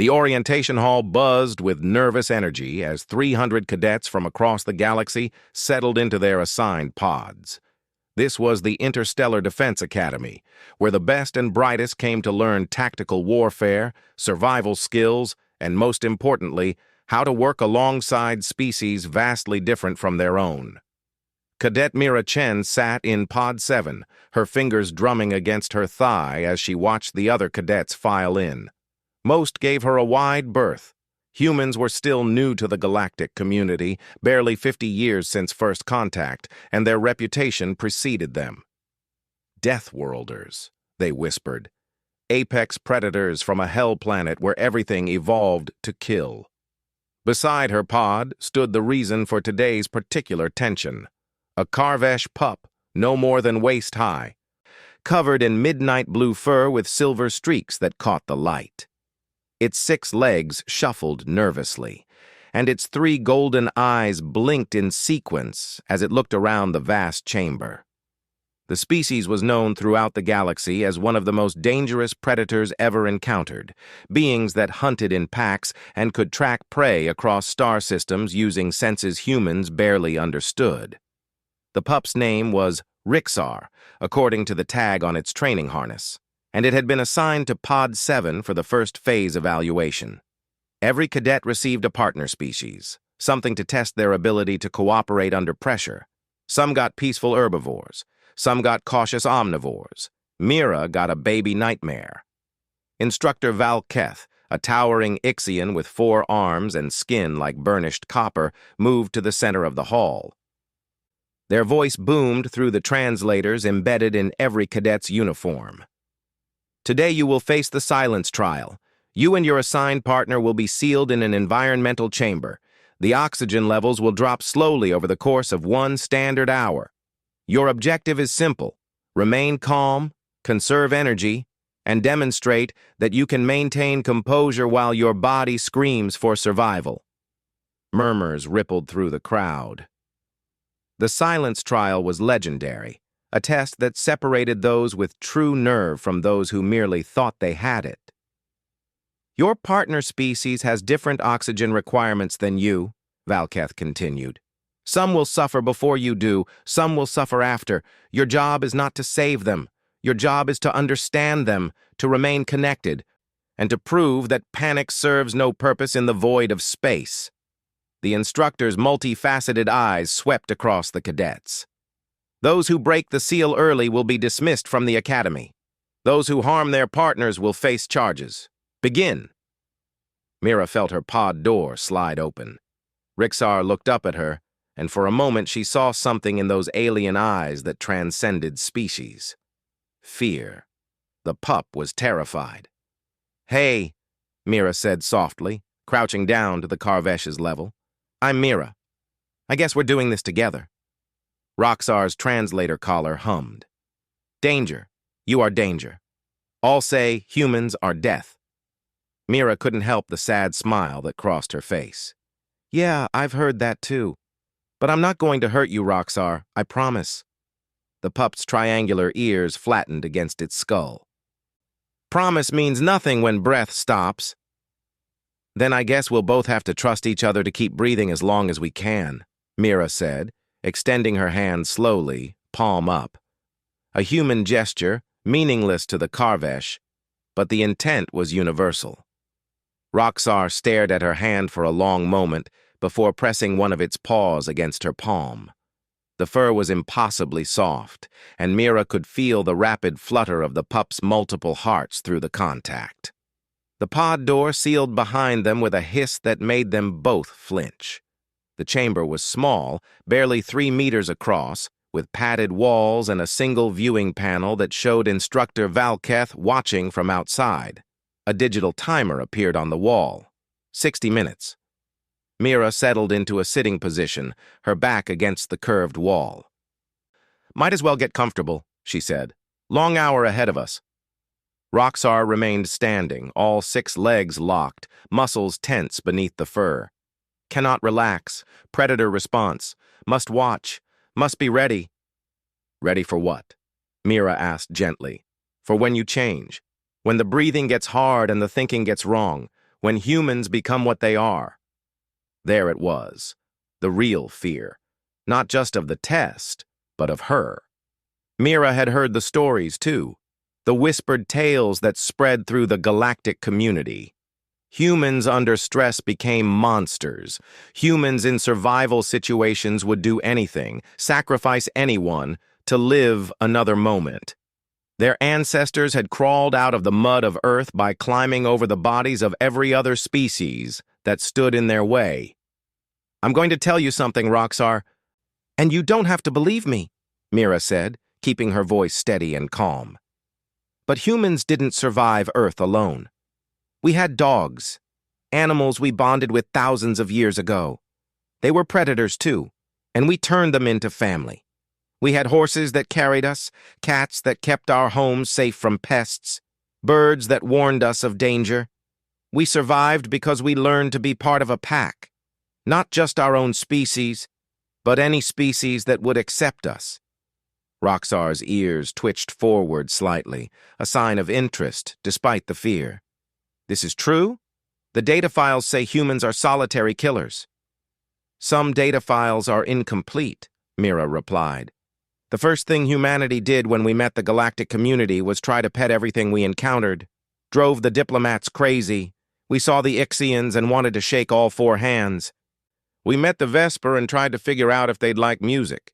The orientation hall buzzed with nervous energy as 300 cadets from across the galaxy settled into their assigned pods. This was the Interstellar Defense Academy, where the best and brightest came to learn tactical warfare, survival skills, and most importantly, how to work alongside species vastly different from their own. Cadet Mira Chen sat in Pod 7, her fingers drumming against her thigh as she watched the other cadets file in. Most gave her a wide berth. Humans were still new to the galactic community, barely 50 years since first contact, and their reputation preceded them. Deathworlders, they whispered. Apex predators from a hell planet where everything evolved to kill. Beside her pod stood the reason for today's particular tension. A Karvesh pup, no more than waist-high, covered in midnight blue fur with silver streaks that caught the light. Its 6 legs shuffled nervously, and its 3 golden eyes blinked in sequence as it looked around the vast chamber. The species was known throughout the galaxy as one of the most dangerous predators ever encountered, beings that hunted in packs and could track prey across star systems using senses humans barely understood. The pup's name was Rixar, according to the tag on its training harness, and it had been assigned to Pod 7 for the first phase evaluation. Every cadet received a partner species, something to test their ability to cooperate under pressure. Some got peaceful herbivores, some got cautious omnivores. Mira got a baby nightmare. Instructor Valketh, a towering Ixian with 4 arms and skin like burnished copper, moved to the center of the hall. Their voice boomed through the translators embedded in every cadet's uniform. Today you will face the silence trial. You and your assigned partner will be sealed in an environmental chamber. The oxygen levels will drop slowly over the course of 1 standard hour. Your objective is simple: remain calm, conserve energy, and demonstrate that you can maintain composure while your body screams for survival. Murmurs rippled through the crowd. The silence trial was legendary, a test that separated those with true nerve from those who merely thought they had it. Your partner species has different oxygen requirements than you, Valketh continued. Some will suffer before you do, some will suffer after. Your job is not to save them. Your job is to understand them, to remain connected, and to prove that panic serves no purpose in the void of space. The instructor's multifaceted eyes swept across the cadets. Those who break the seal early will be dismissed from the academy. Those who harm their partners will face charges. Begin. Mira felt her pod door slide open. Rixar looked up at her, and for a moment she saw something in those alien eyes that transcended species. Fear. The pup was terrified. "Hey," Mira said softly, crouching down to the Karvesh's level. "I'm Mira. I guess we're doing this together." Roxar's translator collar hummed. "Danger. You are danger. All say humans are death." Mira couldn't help the sad smile that crossed her face. "Yeah, I've heard that too. But I'm not going to hurt you, Roxar, I promise." The pup's triangular ears flattened against its skull. "Promise means nothing when breath stops." "Then I guess we'll both have to trust each other to keep breathing as long as we can," Mira said, extending her hand slowly, palm up. A human gesture, meaningless to the Karvesh, but the intent was universal. Roxar stared at her hand for a long moment before pressing one of its paws against her palm. The fur was impossibly soft, and Mira could feel the rapid flutter of the pup's multiple hearts through the contact. The pod door sealed behind them with a hiss that made them both flinch. The chamber was small, barely 3 meters across, with padded walls and a single viewing panel that showed Instructor Valketh watching from outside. A digital timer appeared on the wall. 60 minutes. Mira settled into a sitting position, her back against the curved wall. "Might as well get comfortable," she said. "Long hour ahead of us." Roxar remained standing, all 6 legs locked, muscles tense beneath the fur. "Cannot relax. Predator response. Must watch. Must be ready." "Ready for what?" Mira asked gently. "For when you change. When the breathing gets hard and the thinking gets wrong. when humans become what they are. There it was, the real fear, not just of the test, but of her. Mira had heard the stories, too, the whispered tales that spread through the galactic community. Humans under stress became monsters. Humans in survival situations would do anything, sacrifice anyone, to live another moment. Their ancestors had crawled out of the mud of Earth by climbing over the bodies of every other species that stood in their way. "I'm going to tell you something, Roxar, and you don't have to believe me," Mira said, keeping her voice steady and calm. "But humans didn't survive Earth alone. We had dogs, animals we bonded with thousands of years ago. They were predators too, and we turned them into family. We had horses that carried us, cats that kept our homes safe from pests, birds that warned us of danger. We survived because we learned to be part of a pack, not just our own species, but any species that would accept us." Roxar's ears twitched forward slightly, a sign of interest despite the fear. "This is true? The data files say humans are solitary killers." "Some data files are incomplete," Mira replied. "The first thing humanity did when we met the galactic community was try to pet everything we encountered. Drove the diplomats crazy. We saw the Ixians and wanted to shake all four hands. We met the Vesper and tried to figure out if they'd like music.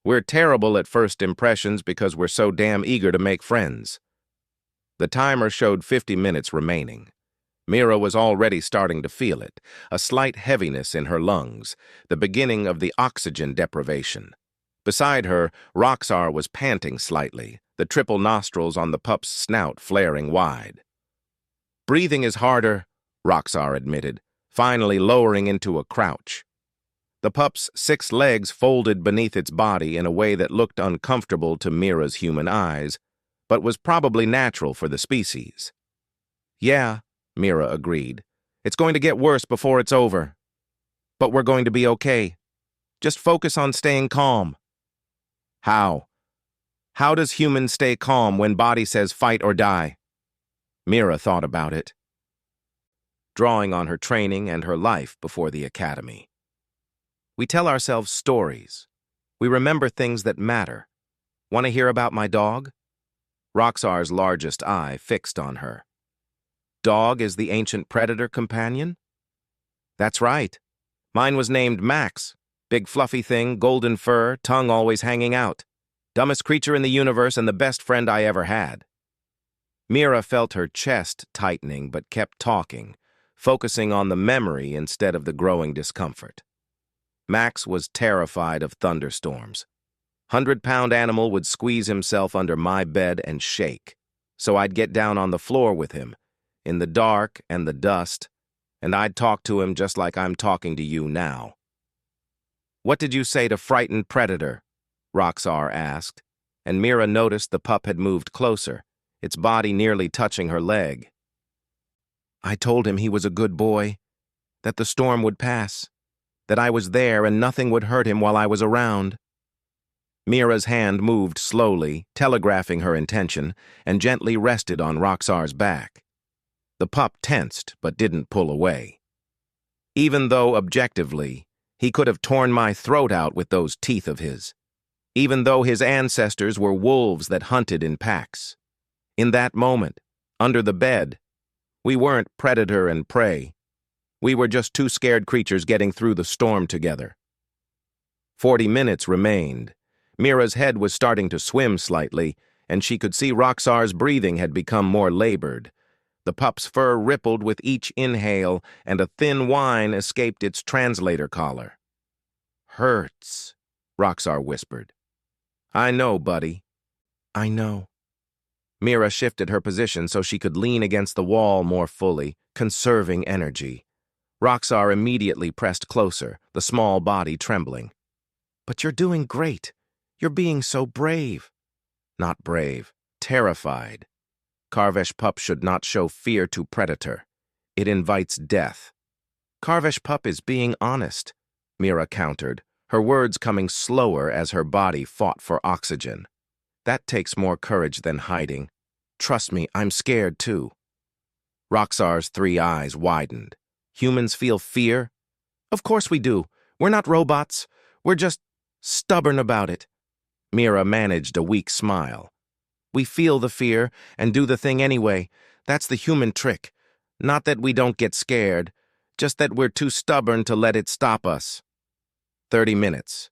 We're terrible at first impressions because we're so damn eager to make friends." The timer showed 50 minutes remaining. Mira was already starting to feel it, a slight heaviness in her lungs, the beginning of the oxygen deprivation. Beside her, Roxar was panting slightly, the triple nostrils on the pup's snout flaring wide. "Breathing is harder," Roxar admitted, finally lowering into a crouch. The pup's 6 legs folded beneath its body in a way that looked uncomfortable to Mira's human eyes, but was probably natural for the species. "Yeah," Mira agreed. "It's going to get worse before it's over. But we're going to be okay. Just focus on staying calm." "How? How does human stay calm when body says fight or die?" Mira thought about it, drawing on her training and her life before the academy. "We tell ourselves stories. We remember things that matter. Want to hear about my dog?" Roxar's largest eye fixed on her. "Dog is the ancient predator companion?" "That's right. Mine was named Max. Big fluffy thing, golden fur, tongue always hanging out. Dumbest creature in the universe and the best friend I ever had." Mira felt her chest tightening but kept talking, focusing on the memory instead of the growing discomfort. Max was terrified of thunderstorms. 100-pound animal would squeeze himself under my bed and shake, so I'd get down on the floor with him, in the dark and the dust, and I'd talk to him just like I'm talking to you now. "What did you say to frightened predator?" Roxar asked, and Mira noticed the pup had moved closer, its body nearly touching her leg. "I told him he was a good boy, that the storm would pass, that I was there and nothing would hurt him while I was around." Mira's hand moved slowly, telegraphing her intention, and gently rested on Roxar's back. The pup tensed but didn't pull away. Even though, objectively, he could have torn my throat out with those teeth of his. Even though his ancestors were wolves that hunted in packs. In that moment, under the bed, we weren't predator and prey. We were just two scared creatures getting through the storm together. 40 minutes remained. Mira's head was starting to swim slightly, and she could see Roxar's breathing had become more labored. The pup's fur rippled with each inhale, and a thin whine escaped its translator collar. "Hurts," Roxar whispered. "I know, buddy. I know." Mira shifted her position so she could lean against the wall more fully, conserving energy. Roxar immediately pressed closer, the small body trembling. "But you're doing great. You're being so brave." "Not brave. Terrified. Karvesh pup should not show fear to predator. It invites death." "Karvesh pup is being honest," Mira countered, her words coming slower as her body fought for oxygen. "That takes more courage than hiding. Trust me, I'm scared too." Roxar's three eyes widened. Humans feel fear? Of course we do. We're not robots. We're just stubborn about it. Mira managed a weak smile. We feel the fear and do the thing anyway. That's the human trick. Not that we don't get scared, just that we're too stubborn to let it stop us. 30 minutes.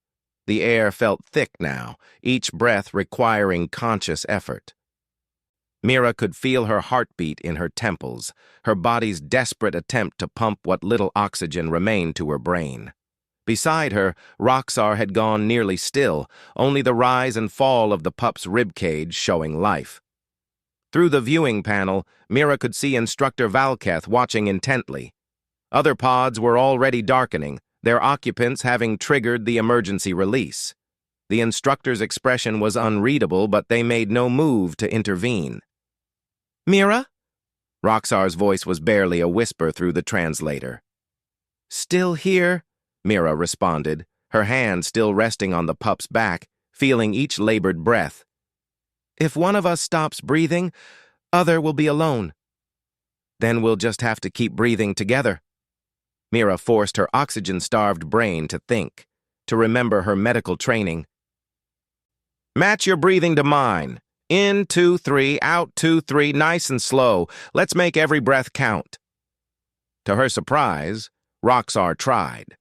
The air felt thick now, each breath requiring conscious effort. Mira could feel her heartbeat in her temples, her body's desperate attempt to pump what little oxygen remained to her brain. Beside her, Roxar had gone nearly still, only the rise and fall of the pup's ribcage showing life. Through the viewing panel, Mira could see Instructor Valketh watching intently. Other pods were already darkening, their occupants having triggered the emergency release. The instructor's expression was unreadable, but they made no move to intervene. "Mira?" Roxar's voice was barely a whisper through the translator. "Still here," Mira responded, her hand still resting on the pup's back, feeling each labored breath. "If one of us stops breathing, other will be alone. Then we'll just have to keep breathing together." Mira forced her oxygen-starved brain to think, to remember her medical training. "Match your breathing to mine. In, 2, 3, out, 2, 3, nice and slow. Let's make every breath count." To her surprise, Roxar tried.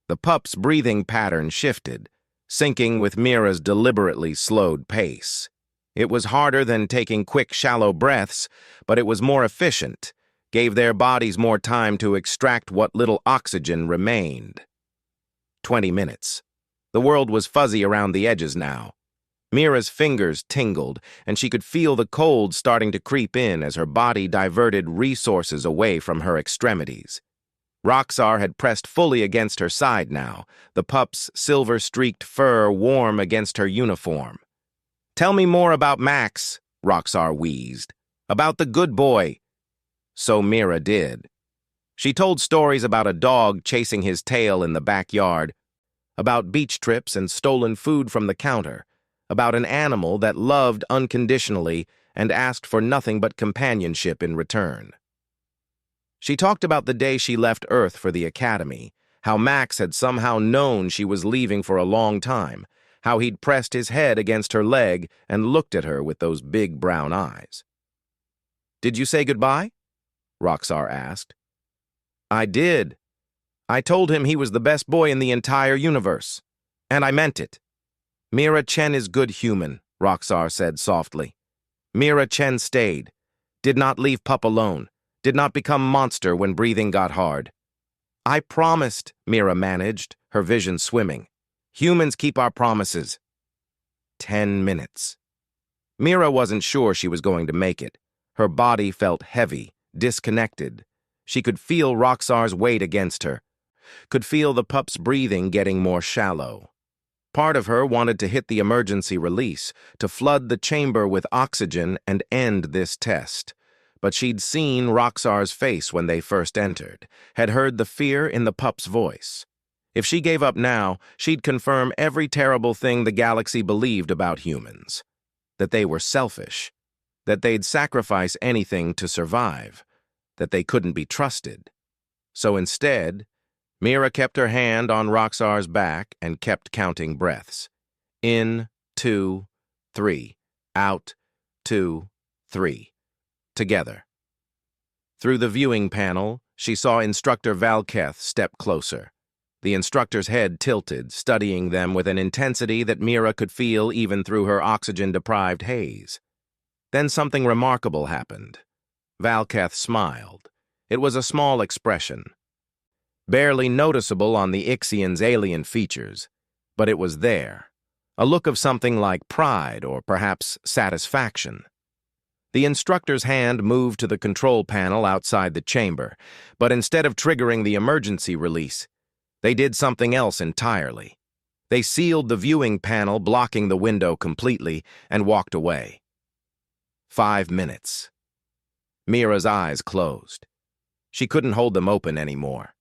The pup's breathing pattern shifted, syncing with Mira's deliberately slowed pace. It was harder than taking quick, shallow breaths, but it was more efficient, gave their bodies more time to extract what little oxygen remained. 20 minutes. The world was fuzzy around the edges now. Mira's fingers tingled, and she could feel the cold starting to creep in as her body diverted resources away from her extremities. Roxar had pressed fully against her side now, the pup's silver-streaked fur warm against her uniform. "Tell me more about Max," Roxar wheezed. "About the good boy." So Mira did. She told stories about a dog chasing his tail in the backyard, about beach trips and stolen food from the counter, about an animal that loved unconditionally and asked for nothing but companionship in return. She talked about the day she left Earth for the academy, how Max had somehow known she was leaving for a long time, how he'd pressed his head against her leg and looked at her with those big brown eyes. "Did you say goodbye?" Roxar asked. "I did. I told him he was the best boy in the entire universe. And I meant it." "Mira Chen is good human," Roxar said softly. "Mira Chen stayed, did not leave pup alone, did not become monster when breathing got hard." "I promised," Mira managed, her vision swimming. "Humans keep our promises." 10 minutes. Mira wasn't sure she was going to make it. Her body felt heavy, disconnected. She could feel Roxar's weight against her, could feel the pup's breathing getting more shallow. Part of her wanted to hit the emergency release, to flood the chamber with oxygen and end this test. But she'd seen Roxar's face when they first entered, had heard the fear in the pup's voice. If she gave up now, she'd confirm every terrible thing the galaxy believed about humans. That they were selfish, that they'd sacrifice anything to survive, that they couldn't be trusted. So instead, Mira kept her hand on Roxar's back and kept counting breaths. In, 2, 3. Out, 2, 3. Together. Through the viewing panel, she saw Instructor Valketh step closer. The instructor's head tilted, studying them with an intensity that Mira could feel even through her oxygen-deprived haze. Then something remarkable happened. Valketh smiled. It was a small expression, barely noticeable on the Ixian's alien features, but it was there. A look of something like pride or perhaps satisfaction. The instructor's hand moved to the control panel outside the chamber, but instead of triggering the emergency release, they did something else entirely. They sealed the viewing panel, blocking the window completely, and walked away. 5 minutes. Mira's eyes closed. She couldn't hold them open anymore.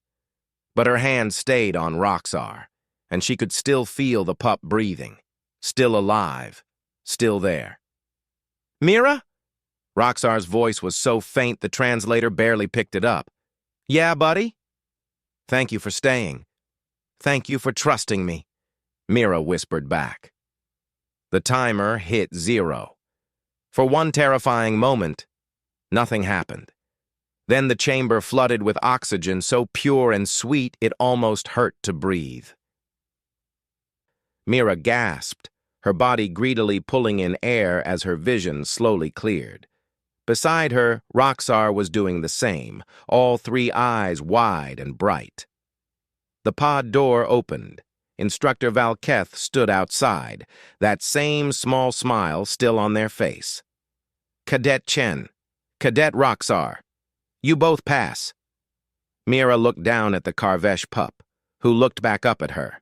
But her hand stayed on Roxar, and she could still feel the pup breathing, still alive, still there. "Mira?" Roxar's voice was so faint the translator barely picked it up. "Yeah, buddy? Thank you for staying. Thank you for trusting me," Mira whispered back. The timer hit 0. For one terrifying moment, nothing happened. Then the chamber flooded with oxygen so pure and sweet it almost hurt to breathe. Mira gasped, her body greedily pulling in air as her vision slowly cleared. Beside her, Roxar was doing the same, all 3 eyes wide and bright. The pod door opened. Instructor Valketh stood outside, that same small smile still on their face. "Cadet Chen, Cadet Roxar, you both pass." Mira looked down at the Karvesh pup, who looked back up at her.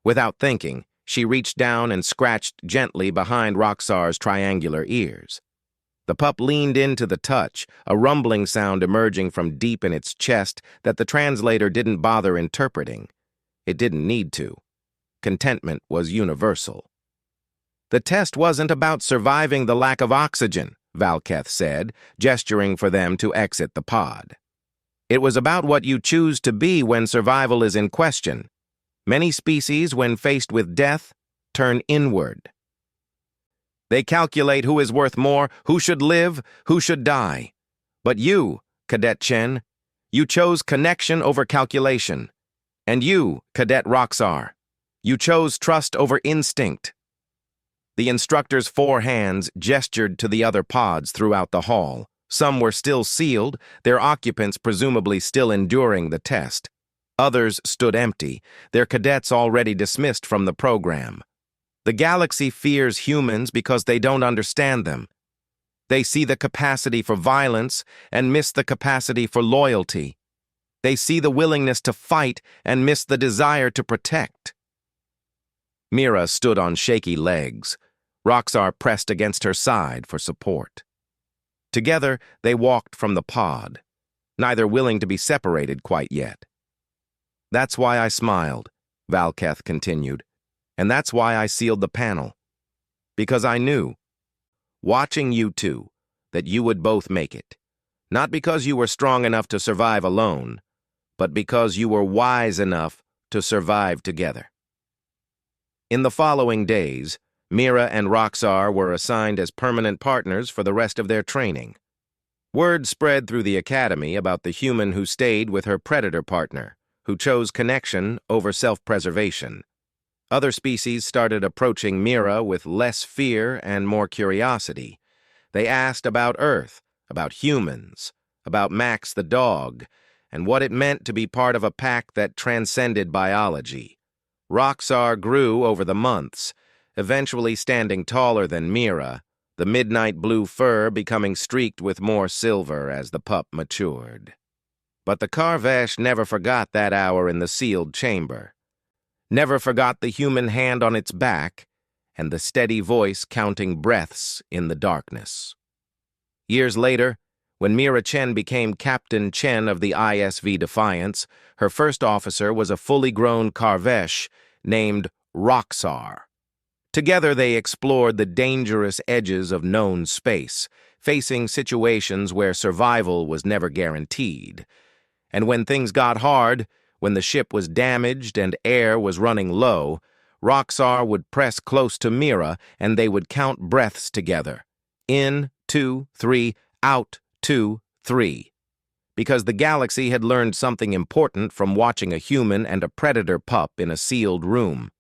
Without thinking, she reached down and scratched gently behind Roxar's triangular ears. The pup leaned into the touch, a rumbling sound emerging from deep in its chest that the translator didn't bother interpreting. It didn't need to. Contentment was universal. "The test wasn't about surviving the lack of oxygen," Valketh said, gesturing for them to exit the pod. "It was about what you choose to be when survival is in question. Many species, when faced with death, turn inward. They calculate who is worth more, who should live, who should die. But you, Cadet Chen, you chose connection over calculation. And you, Cadet Roxar, you chose trust over instinct." The instructor's 4 hands gestured to the other pods throughout the hall. Some were still sealed, their occupants presumably still enduring the test. Others stood empty, their cadets already dismissed from the program. The galaxy fears humans because they don't understand them. They see the capacity for violence and miss the capacity for loyalty. They see the willingness to fight and miss the desire to protect. Mira stood on shaky legs. Roxar pressed against her side for support. Together, they walked from the pod, neither willing to be separated quite yet. "That's why I smiled," Valketh continued. "And that's why I sealed the panel. Because I knew, watching you two, that you would both make it. Not because you were strong enough to survive alone, but because you were wise enough to survive together." In the following days, Mira and Roxar were assigned as permanent partners for the rest of their training. Word spread through the academy about the human who stayed with her predator partner, who chose connection over self-preservation. Other species started approaching Mira with less fear and more curiosity. They asked about Earth, about humans, about Max the dog, and what it meant to be part of a pack that transcended biology. Roxar grew over the months, eventually standing taller than Mira, the midnight blue fur becoming streaked with more silver as the pup matured. But the Karvesh never forgot that hour in the sealed chamber, never forgot the human hand on its back and the steady voice counting breaths in the darkness. Years later, when Mira Chen became Captain Chen of the ISV Defiance, her first officer was a fully grown Karvesh named Roxar. Together they explored the dangerous edges of known space, facing situations where survival was never guaranteed. And when things got hard, when the ship was damaged and air was running low, Roxar would press close to Mira and they would count breaths together. In, 2, 3, out, 2, 3. Because the galaxy had learned something important from watching a human and a predator pup in a sealed room.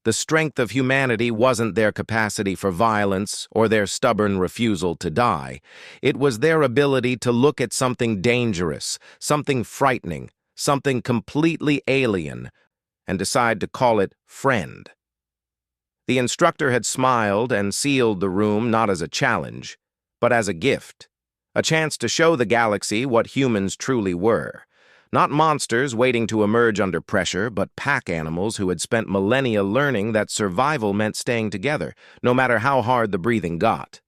The strength of humanity wasn't their capacity for violence or their stubborn refusal to die. It was their ability to look at something dangerous, something frightening, something completely alien, and decide to call it friend. The instructor had smiled and sealed the room not as a challenge, but as a gift, a chance to show the galaxy what humans truly were. Not monsters waiting to emerge under pressure, but pack animals who had spent millennia learning that survival meant staying together, no matter how hard the breathing got.